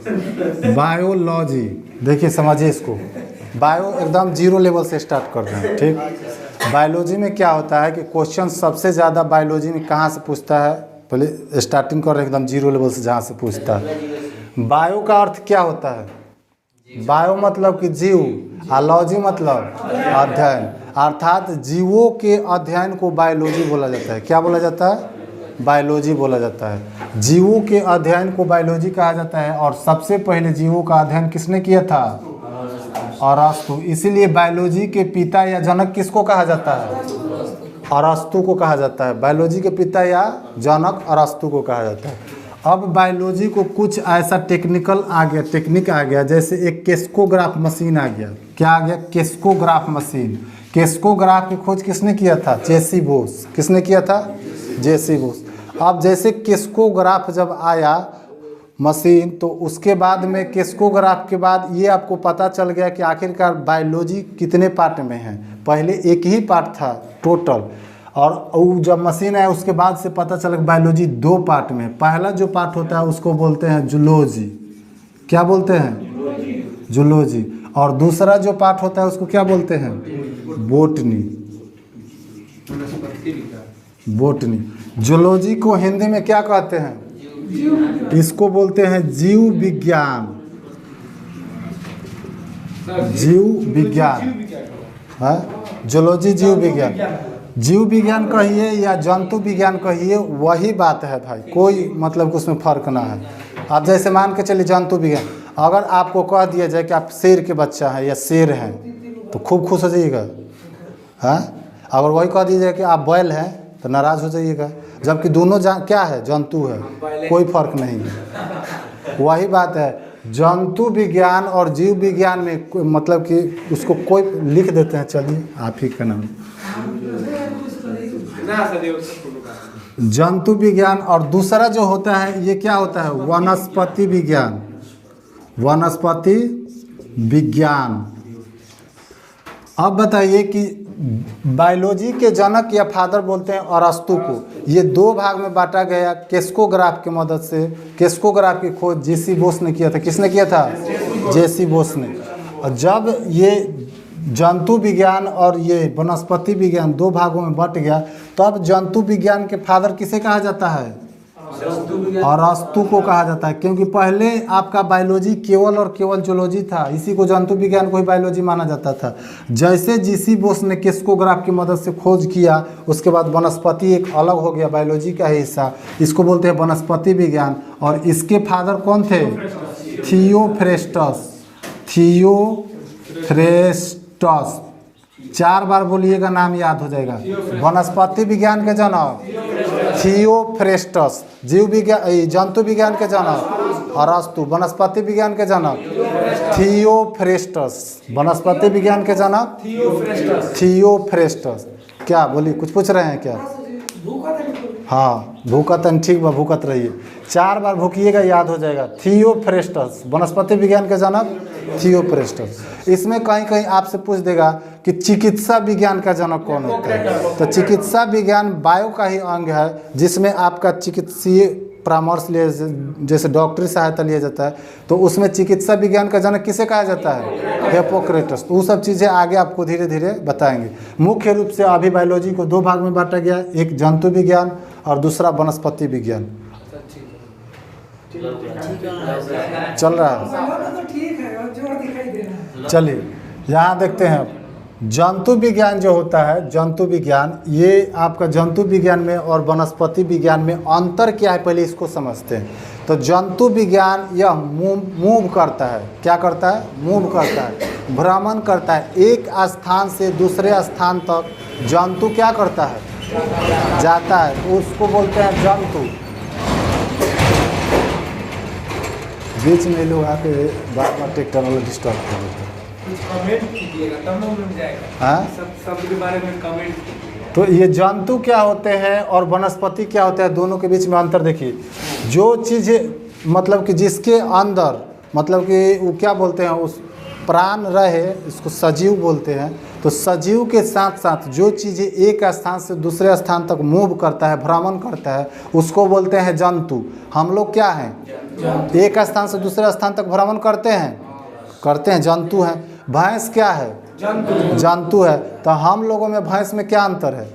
Biology, देखिए समझिए इसको, बायो एकदम जीरो लेवल से स्टार्ट करते हैं, ठीक। बायोलॉजी में क्या होता है कि क्वेश्चन सबसे ज़्यादा बायोलॉजी में कहाँ से पूछता है, पहले स्टार्टिंग कर रहे एकदम जीरो लेवल से जहाँ से पूछता है। बायो का अर्थ क्या होता है? बायो मतलब कि जीव, और लॉजी मतलब अध्ययन, अर्थात जीवों के अध्ययन को बायोलॉजी बोला जाता है। क्या बोला जाता है? बायोलॉजी बोला जाता है। जीवों के अध्ययन को बायोलॉजी कहा जाता है। और सबसे पहले जीवों का अध्ययन किसने किया था? अरस्तु। इसीलिए बायोलॉजी के पिता या जनक किसको कहा जाता है? अरस्तु को कहा जाता है। बायोलॉजी के पिता या जनक अरस्तु को कहा जाता है। अब बायोलॉजी को कुछ ऐसा टेक्निक आ गया, जैसे एक केस्कोग्राफ मशीन आ गया। क्या आ गया? केस्कोग्राफ मशीन। केस्कोग्राफ की खोज किसने किया था? जे.सी. बोस। किसने किया था? जे.सी. बोस। अब जैसे केस्कोग्राफ जब आया मशीन, तो उसके बाद में केस्कोग्राफ के बाद ये आपको पता चल गया कि आखिरकार बायोलॉजी कितने पार्ट में है। पहले एक ही पार्ट था टोटल, और वो जब मशीन आया उसके बाद से पता चला कि बायोलॉजी दो पार्ट में। पहला जो पार्ट होता है उसको बोलते हैं जूलॉजी। क्या बोलते हैं? जूलॉजी। और दूसरा जो पार्ट होता है उसको क्या बोलते हैं? बोटनी। बोटनी। जूलॉजी को हिंदी में क्या कहते हैं? इसको बोलते हैं जीव विज्ञान। जीव विज्ञान है जूलॉजी, जीव विज्ञान। जीव विज्ञान कहिए या जंतु विज्ञान कहिए, वही बात है भाई, कोई मतलब कि उसमें फ़र्क ना है। आप जैसे मान के चलिए जंतु विज्ञान, अगर आपको कह दिया जाए कि आप शेर के बच्चा हैं या शेर हैं तो खूब खुश हो जाइएगा, हाँ। अगर वही कह दिया जाए कि आप बैल हैं तो नाराज़ हो जाइएगा, जबकि दोनों क्या है? जंतु है, कोई फर्क नहीं है। वही बात है, जंतु विज्ञान और जीव विज्ञान में मतलब कि उसको कोई लिख देते हैं। चलिए आप ही का नाम, जंतु विज्ञान। और दूसरा जो होता है ये क्या होता है? वनस्पति विज्ञान। वनस्पति विज्ञान। अब बताइए कि बायोलॉजी के जनक या फादर बोलते हैं अरस्तु को। ये दो भाग में बांटा गया केस्कोग्राफ की मदद से। केस्कोग्राफ की खोज जे.सी. बोस ने किया था। किसने किया था? जे.सी. बोस ने। और जब ये जंतु विज्ञान और ये वनस्पति विज्ञान दो भागों में बट गया, तब जंतु विज्ञान के फादर किसे कहा जाता है? अरस्तु को कहा जाता है। क्योंकि पहले आपका बायोलॉजी केवल और केवल जूलॉजी था, इसी को जंतु विज्ञान को ही बायोलॉजी माना जाता था। जैसे जे.सी. बोस ने केस्कोग्राफ की मदद से खोज किया, उसके बाद वनस्पति एक अलग हो गया, बायोलॉजी का ही हिस्सा, इसको बोलते हैं वनस्पति विज्ञान। और इसके फादर कौन थे? थियोफ्रेस्टस। थियोफ्रेस्टस। 4 बार बोलिएगा, नाम याद हो जाएगा। वनस्पति विज्ञान के जनक थियोफ्रेस्टस। जीव विज्ञान जंतु विज्ञान के जनक अरस्तु। वनस्पति विज्ञान के जनक थियोफ्रेस्टस। वनस्पति विज्ञान के जनक थियोफ्रेस्टस। क्या बोलिए, कुछ पूछ रहे हैं क्या? हाँ, भूकतन, ठीक बा, भूकत रहिए। 4 बार भूकिएगा, याद हो जाएगा। थियोफ्रेस्टस, वनस्पति विज्ञान के जनक थियोफ्रेस्टस। इसमें कहीं कहीं आपसे पूछ देगा कि चिकित्सा विज्ञान का जनक कौन होता है? तो चिकित्सा विज्ञान बायो का ही अंग है, जिसमें आपका चिकित्सीय परामर्श लिए, जैसे डॉक्टरी सहायता लिया जाता है, तो उसमें चिकित्सा विज्ञान का जनक किसे कहा जाता है? हिप्पोक्रेटस। तो वो सब चीज़ें आगे आपको धीरे धीरे बताएंगे। मुख्य रूप से अभी बायोलॉजी को दो भाग में बांटा गया, एक जंतु विज्ञान और दूसरा वनस्पति विज्ञान। चल रहा है? चलिए यहाँ देखते हैं जंतु विज्ञान जो होता है। जंतु विज्ञान, ये आपका जंतु विज्ञान में और वनस्पति विज्ञान में अंतर क्या है, पहले इसको समझते हैं। तो जंतु विज्ञान यह मूव करता है। क्या करता है? मूव करता है, भ्रमण करता है। एक स्थान से दूसरे स्थान तक जंतु क्या करता है? जाता है। उसको बोलते हैं जंतु। बीच में लोग आके बार बार टेक्नोलॉजी डिस्टर्ब कर देते हैं। कमेंट कीजिएगा तब ना मिल जाएगा। हाँ, सब के बारे में कमेंट। तो ये जंतु क्या होते हैं और वनस्पति क्या होता है, दोनों के बीच में अंतर देखिए। जो चीज़ें मतलब कि जिसके अंदर मतलब कि वो क्या बोलते हैं, उस प्राण रहे, इसको सजीव बोलते हैं। तो सजीव के साथ साथ जो चीज़ें एक स्थान से दूसरे स्थान तक मूव करता है, भ्रमण करता है, उसको बोलते हैं जंतु। हम लोग क्या हैं? एक स्थान से दूसरे स्थान तक भ्रमण करते हैं, जंतु हैं। भैंस क्या है? जंतु है। तो हम लोगों में भैंस में क्या अंतर है?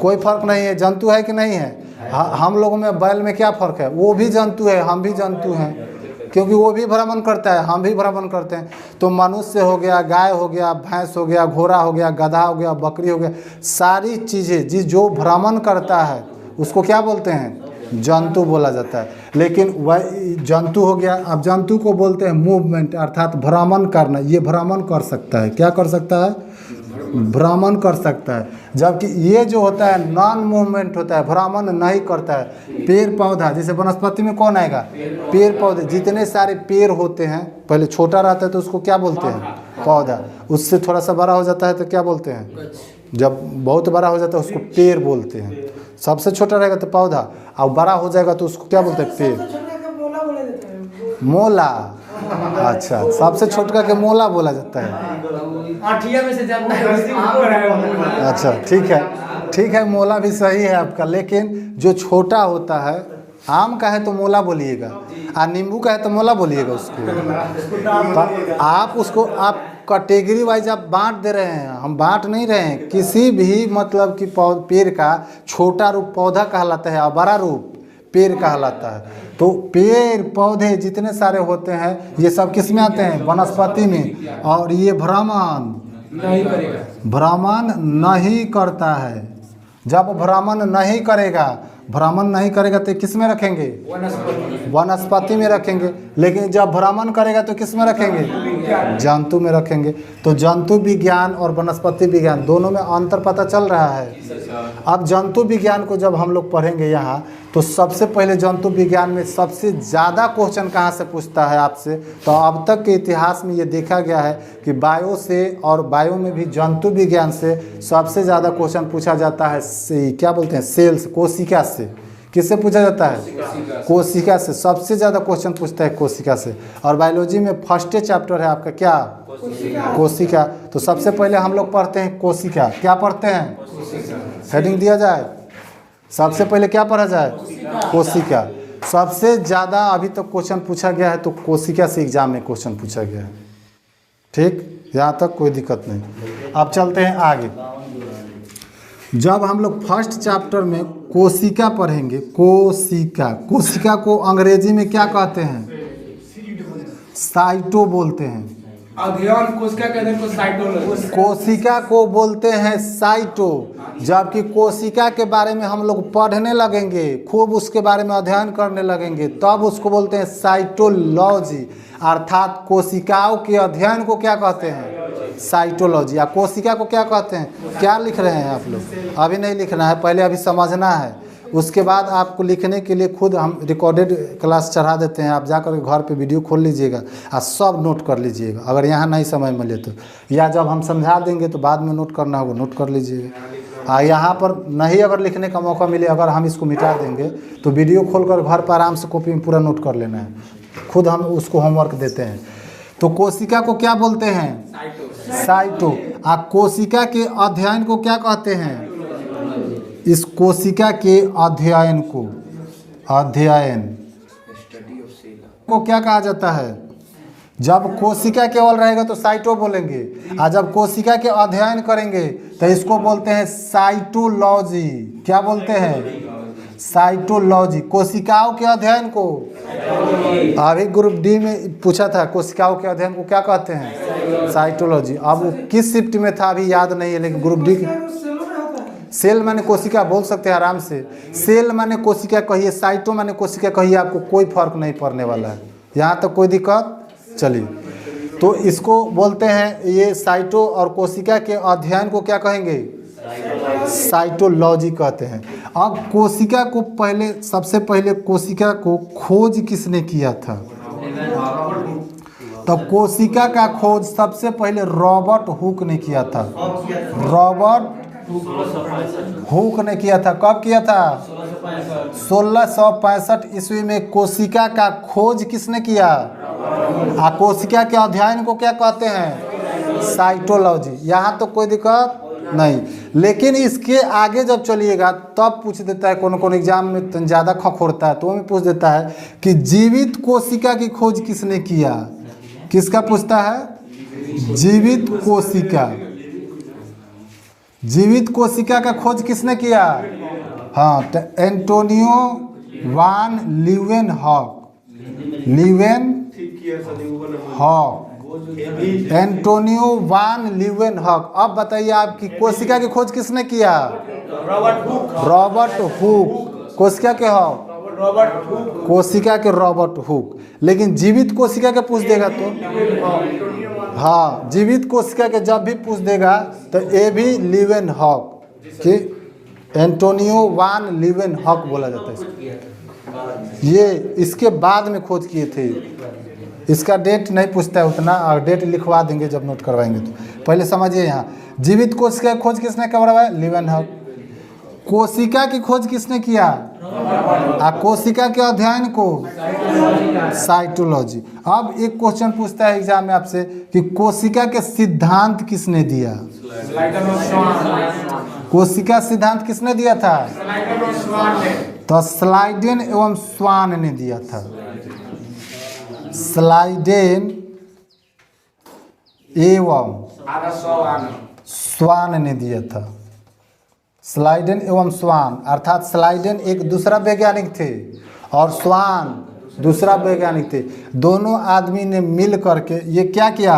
कोई फर्क नहीं है। जंतु है कि नहीं है? हम लोगों में बैल में क्या फर्क है? वो भी जंतु है, हम भी जंतु हैं, क्योंकि वो भी भ्रमण करता है, हम भी भ्रमण करते हैं। तो मनुष्य हो गया, गाय हो गया, भैंस हो गया, घोड़ा हो गया, गधा हो गया, बकरी हो गया, सारी चीज़ें जो भ्रमण करता है उसको क्या बोलते हैं? जंतु बोला जाता है। लेकिन वह जंतु हो गया। अब जंतु को बोलते हैं मूवमेंट, अर्थात भ्रमण करना। ये भ्रमण कर सकता है। क्या कर सकता है? भ्रमण कर सकता है। जबकि ये जो होता है नॉन मूवमेंट होता है, भ्रमण नहीं करता है। पेड़ पौधा, जैसे वनस्पति में कौन आएगा? पेड़ पौधे। जितने सारे पेड़ होते हैं, पहले छोटा रहता है तो उसको क्या बोलते हैं? पौधा। उससे थोड़ा सा बड़ा हो जाता है तो क्या बोलते हैं? जब बहुत बड़ा हो जाता है उसको पेड़ बोलते हैं। सबसे छोटा रहेगा तो पौधा, और बड़ा हो जाएगा तो उसको क्या बोलते हैं? पेड़। मोला। अच्छा, सबसे छोटका के मोला बोला जाता है। में से ज्यादा है। अच्छा, ठीक है, मोला भी सही है आपका। लेकिन जो छोटा होता है, आम का है तो मोला बोलिएगा, और नींबू का है तो मोला बोलिएगा उसको। तो आप उसको आप कैटेगरी वाइज आप बांट दे रहे हैं, हम बांट नहीं रहे हैं। किसी भी मतलब कि पेड़ का छोटा रूप पौधा कहलाता है और बड़ा रूप पेड़ कहलाता है। तो पेड़ पौधे जितने सारे होते हैं ये सब किस में आते हैं? वनस्पति में। और ये भ्रमण नहीं करता है। जब भ्रमण नहीं करेगा तो किस में रखेंगे? वनस्पति में रखेंगे। लेकिन जब भ्रमण करेगा तो किस में रखेंगे? जंतु में रखेंगे। तो जंतु विज्ञान और वनस्पति विज्ञान दोनों में अंतर पता चल रहा है। अब जंतु विज्ञान को जब हम लोग पढ़ेंगे यहाँ, तो सबसे पहले जंतु विज्ञान में सबसे ज़्यादा क्वेश्चन कहाँ से पूछता है आपसे? तो अब तक के इतिहास में ये देखा गया है कि बायो से, और बायो में भी जंतु विज्ञान से सबसे ज़्यादा क्वेश्चन पूछा जाता है क्या बोलते हैं? सेल्स, कोशिका से। किससे पूछा जाता है? कोशिका से। सबसे ज़्यादा क्वेश्चन पूछता है कोशिका से। और बायोलॉजी में फर्स्ट चैप्टर है आपका क्या? कोशिका। तो सबसे पहले हम लोग पढ़ते हैं कोशिका। क्या पढ़ते हैं? हेडिंग दिया जाए, सबसे पहले क्या पढ़ा जाए? कोशिका। सबसे ज़्यादा अभी तक क्वेश्चन पूछा गया है, तो कोशिका से एग्जाम में क्वेश्चन पूछा गया है। ठीक, यहाँ तक कोई दिक्कत नहीं। अब चलते हैं आगे। जब हम लोग फर्स्ट चैप्टर में कोशिका पढ़ेंगे, कोशिका को अंग्रेजी में क्या कहते हैं? साइटो बोलते हैं। अध्ययन कोशिका के अध्ययन को साइटोलॉजी। कोशिका को बोलते हैं साइटो। जबकि कोशिका के बारे में हम लोग पढ़ने लगेंगे, खूब उसके बारे में अध्ययन करने लगेंगे, तब उसको बोलते हैं साइटोलॉजी। अर्थात कोशिकाओं के अध्ययन को क्या कहते हैं? साइटोलॉजी। या कोशिका को क्या कहते हैं? क्या लिख रहे हैं आप लोग? अभी नहीं लिखना है, पहले अभी समझना है। उसके बाद आपको लिखने के लिए खुद हम रिकॉर्डेड क्लास चढ़ा देते हैं। आप जाकर के घर पे वीडियो खोल लीजिएगा और सब नोट कर लीजिएगा, अगर यहाँ नहीं समझ में ले तो। या जब हम समझा देंगे तो बाद में नोट करना होगा, नोट कर लीजिएगा। यहाँ पर नहीं अगर लिखने का मौका मिले, अगर हम इसको मिटा देंगे तो वीडियो खोलकर घर पर आराम से कॉपी में पूरा नोट कर लेना है। खुद हम उसको होमवर्क देते हैं। तो कोशिका को क्या बोलते हैं? साइटो। कोशिका के अध्ययन को क्या कहते हैं? इस कोशिका के अध्ययन को क्या कहा जाता है? जब कोशिका केवल रहेगा तो साइटो बोलेंगे, और जब कोशिका के अध्ययन करेंगे तो इसको बोलते हैं साइटोलॉजी। क्या बोलते हैं? साइटोलॉजी। कोशिकाओं के अध्ययन को अभी ग्रुप डी में पूछा था, कोशिकाओं के अध्ययन को क्या कहते हैं? साइटोलॉजी। अब वो किस शिफ्ट में था अभी याद नहीं है, लेकिन ग्रुप डी सेल माने कोशिका बोल सकते हैं आराम से। सेल माने कोशिका कहिए, साइटो माने कोशिका कहिए, आपको कोई फर्क नहीं पड़ने वाला है। यहाँ तक कोई दिक्कत? चलिए, तो इसको बोलते हैं, ये साइटो और कोशिका के अध्ययन को क्या कहेंगे? साइटोलॉजी कहते हैं। अब कोशिका को सबसे पहले कोशिका को खोज किसने किया था? तो कोशिका का खोज सबसे पहले रॉबर्ट हुक ने किया था। रॉबर्ट हुक ने किया था। कब किया था? 1665 ईस्वी में कोशिका का खोज किसने किया? कोशिका के अध्ययन को क्या कहते हैं? साइटोलॉजी, यहाँ तो कोई दिक्कत नहीं। लेकिन इसके आगे जब चलिएगा तब पूछ देता है, कौन एग्जाम में तो ज़्यादा खखोरता है तो वो भी पूछ देता है कि जीवित कोशिका की खोज किसने किया। किसका पूछता है? जीवित कोशिका। जीवित कोशिका का खोज किसने किया? हाँ, तो एंटोनियो वान लीवेनहॉक। एंटोनियो वान लीवेनहॉक। अब बताइए आपकी कोशिका की खोज किसने किया? Robert Hooke. कोशिका के हॉक, कोशिका के रॉबर्ट हुक। लेकिन जीवित कोशिका के पूछ देगा तो हाँ, जीवित कोशिका के जब भी पूछ देगा तो ए भी लीवेनहॉक कि एंटोनियो वान लीवेनहॉक बोला जाता है इसको। ये इसके बाद में खोज किए थे। इसका डेट नहीं पूछता है उतना, और डेट लिखवा देंगे जब नोट करवाएंगे तो। पहले समझिए, यहाँ जीवित कोशिका की खोज किसने करवाया? लीवेनहॉक। कोशिका की खोज किसने किया? कोशिका के अध्ययन को साइटोलॉजी। अब एक क्वेश्चन पूछता है एग्जाम में आपसे कि कोशिका के सिद्धांत किसने दिया? कोशिका सिद्धांत किसने दिया था? तो स्लाइडेन एवं स्वान ने दिया था। स्लाइडेन एवं स्वान ने दिया था। स्लाइडेन एवं स्वान, अर्थात स्लाइडेन एक दूसरा वैज्ञानिक थे और स्वान दूसरा वैज्ञानिक थे। दोनों आदमी ने मिल करके ये क्या किया?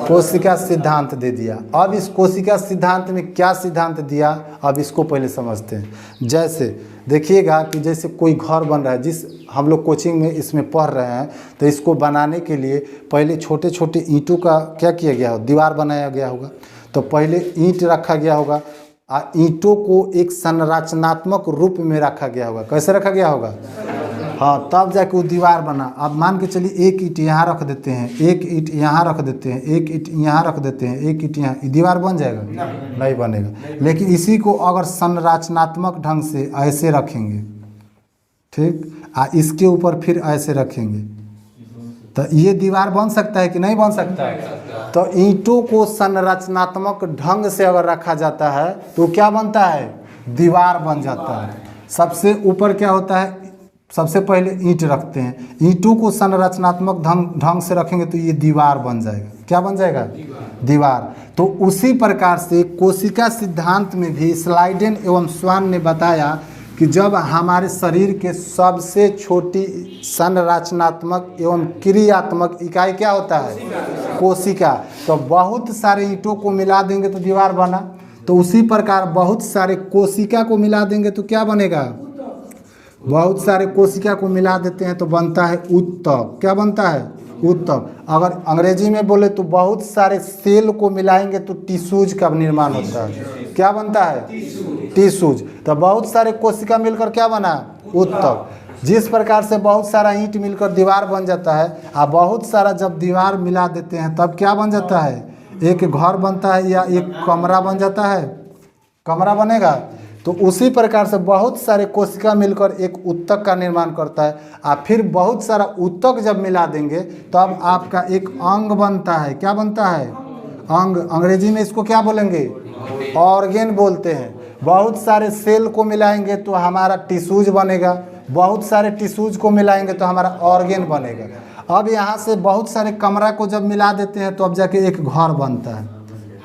कोशिका सिद्धांत दे दिया। अब इस कोशिका सिद्धांत में क्या सिद्धांत दिया, अब इसको पहले समझते हैं। जैसे देखिएगा कि जैसे कोई घर बन रहा है, जिस हम लोग कोचिंग में इसमें पढ़ रहे हैं, तो इसको बनाने के लिए पहले छोटे छोटे ईंटों का क्या किया गया हो? दीवार बनाया गया होगा। तो पहले ईंट रखा गया होगा, ईंटों को एक संरचनात्मक रूप में रखा गया होगा। कैसे रखा गया होगा? हाँ, तब जाके वो दीवार बना। अब मान के चलिए एक ईंट यहाँ रख देते हैं, एक ईंट यहाँ रख देते हैं, एक ईंट यहाँ रख देते हैं, एक ईंट यहाँ, दीवार बन जाएगा? नहीं बनेगा। लेकिन इसी को अगर संरचनात्मक ढंग से ऐसे रखेंगे, ठीक, इसके ऊपर फिर ऐसे रखेंगे, तो ये दीवार बन सकता है कि नहीं बन सकता है? तो ईंटों को संरचनात्मक ढंग से अगर रखा जाता है तो क्या बनता है? दीवार बन जाता है। सबसे ऊपर क्या होता है? सबसे पहले ईंट रखते हैं, ईंटों को संरचनात्मक ढंग से रखेंगे तो ये दीवार बन जाएगा। क्या बन जाएगा? दीवार। तो उसी प्रकार से कोशिका सिद्धांत में भी स्लाइडेन एवं स्वान ने बताया कि जब हमारे शरीर के सबसे छोटी संरचनात्मक एवं क्रियात्मक इकाई क्या होता है? कोशिका। तो बहुत सारे ईंटों को मिला देंगे तो दीवार बना। तो उसी प्रकार बहुत सारे कोशिका को मिला देंगे तो क्या बनेगा? बहुत सारे कोशिका को मिला देते हैं तो बनता है ऊतक। क्या बनता है? ऊतक। अगर अंग्रेजी में बोले तो बहुत सारे सेल को मिलाएंगे तो टिश्यूज का निर्माण होता है। क्या बनता है? टिश्यूज। तो बहुत सारे कोशिका मिलकर क्या बना? ऊतक। जिस प्रकार से बहुत सारा ईंट मिलकर दीवार बन जाता है, और बहुत सारा जब दीवार मिला देते हैं तब क्या बन जाता है? एक घर बनता है या एक कमरा बन जाता है। कमरा बनेगा। तो उसी प्रकार से बहुत सारे कोशिका मिलकर एक ऊतक का निर्माण करता है, और फिर बहुत सारा ऊतक जब मिला देंगे तब आपका एक अंग बनता है। क्या बनता है? अंग। अंग्रेजी में इसको क्या बोलेंगे? ऑर्गेन बोलते हैं। बहुत सारे सेल को मिलाएंगे तो हमारा टिश्यूज बनेगा, बहुत सारे टिश्यूज को मिलाएंगे तो हमारा ऑर्गेन बनेगा। अब यहाँ से बहुत सारे कमरा को जब मिला देते हैं तो अब जाके एक घर बनता है।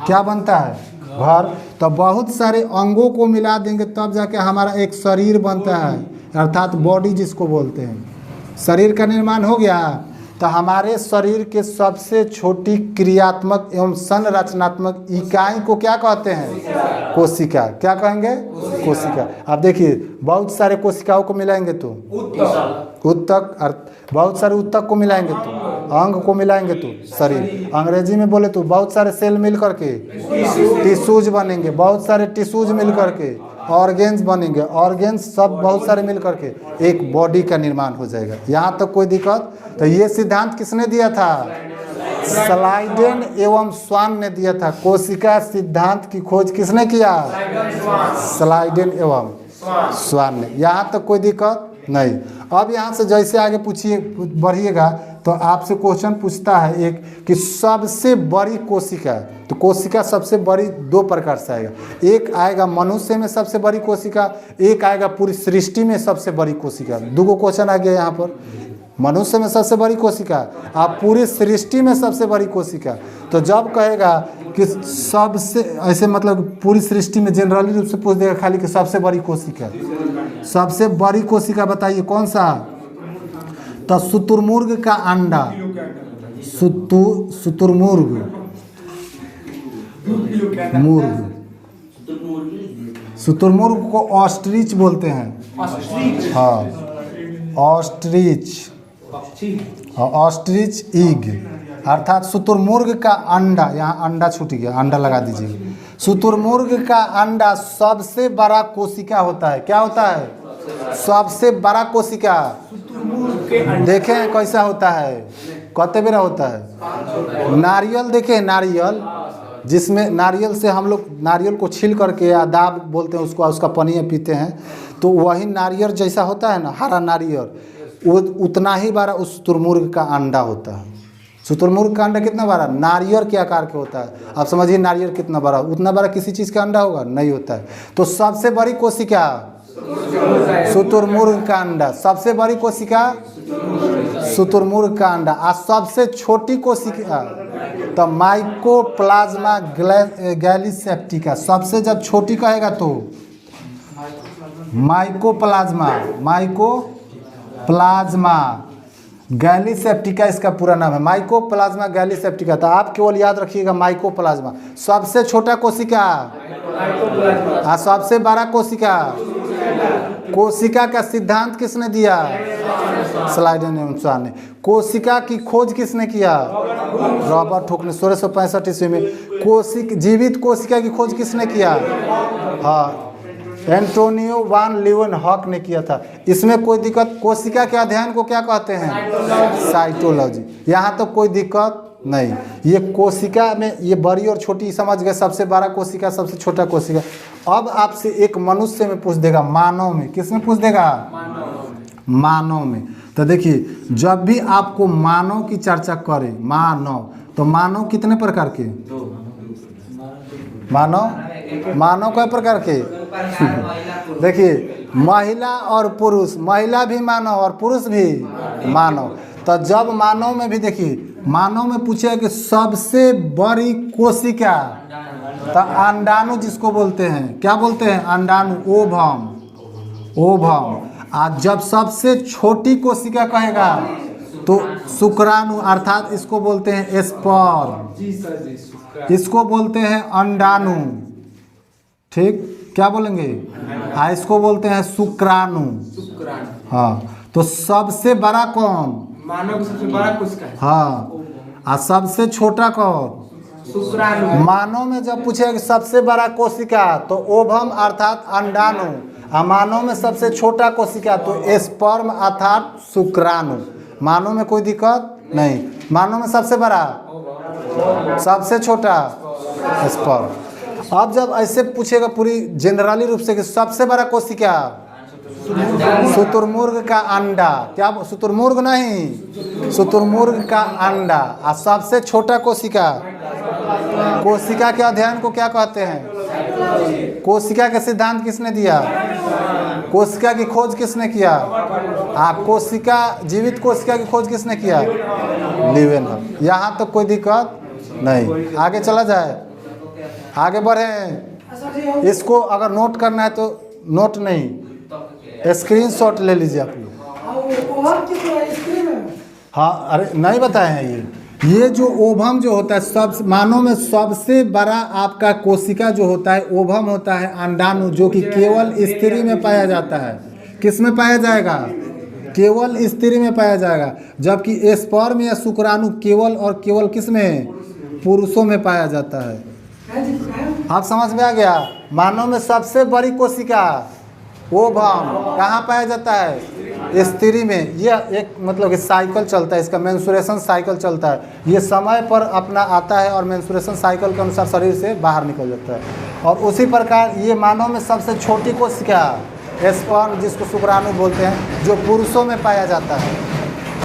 क्या बनता है? घर। तो बहुत सारे अंगों को मिला देंगे तब जाके हमारा एक शरीर बनता है, अर्थात बॉडी जिसको बोलते हैं। शरीर का निर्माण हो गया। तो हमारे शरीर के सबसे छोटी क्रियात्मक एवं संरचनात्मक इकाई को क्या कहते हैं? कोशिका। क्या कहेंगे? कोशिका। अब देखिए बहुत सारे कोशिकाओं को मिलाएंगे तो ऊतक। बहुत सारे ऊतक को मिलाएंगे तो अंग को मिलाएंगे तो शरीर। अंग्रेजी में बोले तो बहुत सारे सेल मिल करके टिश्यूज बनेंगे, बहुत सारे टिश्यूज मिल करके ऑर्गेन्स बनेंगे, ऑर्गेन्स सब बहुत सारे मिल करके एक बॉडी का निर्माण हो जाएगा। यहाँ तक कोई दिक्कत? तो ये सिद्धांत किसने दिया था? स्लाइडेन एवं स्वान ने दिया था। कोशिका सिद्धांत की खोज किसने किया? स्लाइडेन एवं स्वान ने। यहाँ तक कोई दिक्कत नहीं। अब यहाँ से जैसे आगे पूछिए बढ़िएगा तो आपसे क्वेश्चन पूछता है एक कि सबसे बड़ी कोशिका, तो कोशिका सबसे बड़ी दो प्रकार से आएगा, एक आएगा मनुष्य में सबसे बड़ी कोशिका, एक आएगा पूरी सृष्टि में सबसे बड़ी कोशिका। दो क्वेश्चन आ गया यहाँ पर, मनुष्य में सबसे बड़ी कोशिका, आप पूरी सृष्टि में सबसे बड़ी कोशिका। तो जब कहेगा कि सबसे, ऐसे मतलब पूरी सृष्टि में जनरली रूप से पूछ देगा खाली कि सबसे बड़ी कोशिका, सबसे बड़ी कोशिका बताइए कौन सा? तो शुतुरमुर्ग का अंडा, शुतुरमुर्ग शुतुरमुर्ग को ऑस्ट्रिच बोलते हैं। हाँ, ऑस्ट्रिच ईग, अर्थात शुतुरमुर्ग का अंडा, यहाँ अंडा छूट गया, अंडा लगा दीजिए। शुतुरमुर्ग का अंडा सबसे बड़ा कोशिका होता है। क्या होता है? सबसे बड़ा कोशिका। देखें कैसा होता है, कते बेरा होता है। नारियल देखें, नारियल जिसमें नारियल से हम लोग नारियल को छील करके या दाब बोलते हैं उसको, उसका पनिया पीते हैं, तो वही नारियल जैसा होता है ना, हरा नारियल, वो उतना ही बड़ा उस शुतुरमुर्ग का अंडा होता है। शुतुरमुर्ग का अंडा कितना बड़ा? नारियल के आकार के होता है। आप समझिए नारियल कितना बड़ा, उतना बड़ा किसी चीज़ का अंडा होगा? नहीं होता है। तो सबसे बड़ी कोशिका शुतुरमुर्ग का अंडा, सबसे बड़ी कोशिका शुतुरमुर्ग का अंडा। और सबसे छोटी कोशिका तो माइकोप्लाज्मा गैलीसेप्टिका, सबसे जब छोटी कहेगा तो माइकोप्लाज्मा गैलीसेप्टिका इसका पूरा नाम है, माइकोप्लाज्मा गैलीसेप्टिका। तो आप केवल याद रखिएगा माइकोप्लाज्मा सबसे छोटा कोशिका और सबसे बड़ा कोशिका। कोशिका का सिद्धांत किसने दिया? स्लाइडन ने। कोशिका की खोज किसने किया? रॉबर्ट हुक ने 1665 ईस्वी में। जीवित कोशिका की खोज किसने किया? हाँ, एंटोनियो वान लीeuwenhoek ने किया था। इसमें कोई दिक्कत? कोशिका के अध्ययन को क्या कहते हैं? साइटोलॉजी। यहाँ तो कोई दिक्कत नहीं। ये कोशिका में ये बड़ी और छोटी समझ गए, सबसे बड़ा कोशिका, सबसे छोटा कोशिका। अब आपसे एक मनुष्य में पूछ देगा, मानव में। किसमें पूछ देगा? मानव में। तो देखिए, जब भी आपको मानव की चर्चा करे, मानव, तो मानव कितने प्रकार के? मानव कई प्रकार के? देखिए, महिला और पुरुष, महिला भी मानव और पुरुष भी मानव। तो जब मानव में भी देखिए, मानव में पूछे कि सबसे बड़ी कोशिका, तो अंडाणु जिसको बोलते हैं, क्या बोलते हैं? अंडाणु, ओवम। आज जब सबसे छोटी कोशिका कहेगा तो शुक्राणु, अर्थात इसको बोलते हैं स्पर्म, इसको बोलते हैं अंडाणु। ठीक, क्या बोलेंगे? इसको बोलते हैं शुक्राणु। हाँ, तो सबसे बड़ा कौन? मानव सबसे बड़ा कोशिका है। हाँ, और सबसे छोटा कौन? शुक्राणु। मानव में जब पूछेगा कि सबसे बड़ा कोशिका तो ओवम अर्थात अंडाणु, और मानव में सबसे छोटा कोशिका तो स्पर्म अर्थात शुक्राणु। मानव में कोई दिक्कत नहीं। मानव में सबसे बड़ा, सबसे छोटा स्पर्म। अब जब ऐसे पूछेगा पूरी जनरली रूप से कि सबसे बड़ा कोशिका, शुतुरमुर्ग का अंडा। क्या? शुतुरमुर्ग नहीं, शुतुरमुर्ग का अंडा। और सबसे छोटा कोशिका, कोशिका के अध्ययन को क्या कहते हैं? कोशिका के सिद्धांत किसने दिया? कोशिका की खोज किसने किया? कोशिका, जीवित कोशिका की खोज किसने किया? लीeuwenhoek। यहाँ तो कोई दिक्कत नहीं। आगे चला जाए, आगे बढ़े। इसको अगर नोट करना है तो नोट नहीं, स्क्रीनशॉट ले लीजिए आप लोग। हाँ, अरे नहीं बताए हैं ये जो ओवम जो होता है, सब मानव में सबसे बड़ा आपका कोशिका जो होता है ओवम होता है, अंडाणु, जो कि केवल स्त्री में पाया जाता है। किस में पाया जाएगा? केवल स्त्री में पाया जाएगा। जबकि स्पर्म या शुक्राणु केवल और केवल किस में? पुरुषों में पाया जाता है। आप समझ में आ गया? मानव में सबसे बड़ी कोशिका ओवम कहाँ पाया जाता है? स्त्री में। यह एक मतलब कि साइकिल चलता है, इसका मेंस्ट्रुएशन साइकिल चलता है। ये समय पर अपना आता है और मेंस्ट्रुएशन साइकिल के अनुसार शरीर से बाहर निकल जाता है। और उसी प्रकार ये मानव में सबसे छोटी कोशिका स्पर्म, जिसको शुक्राणु बोलते हैं, जो पुरुषों में पाया जाता है।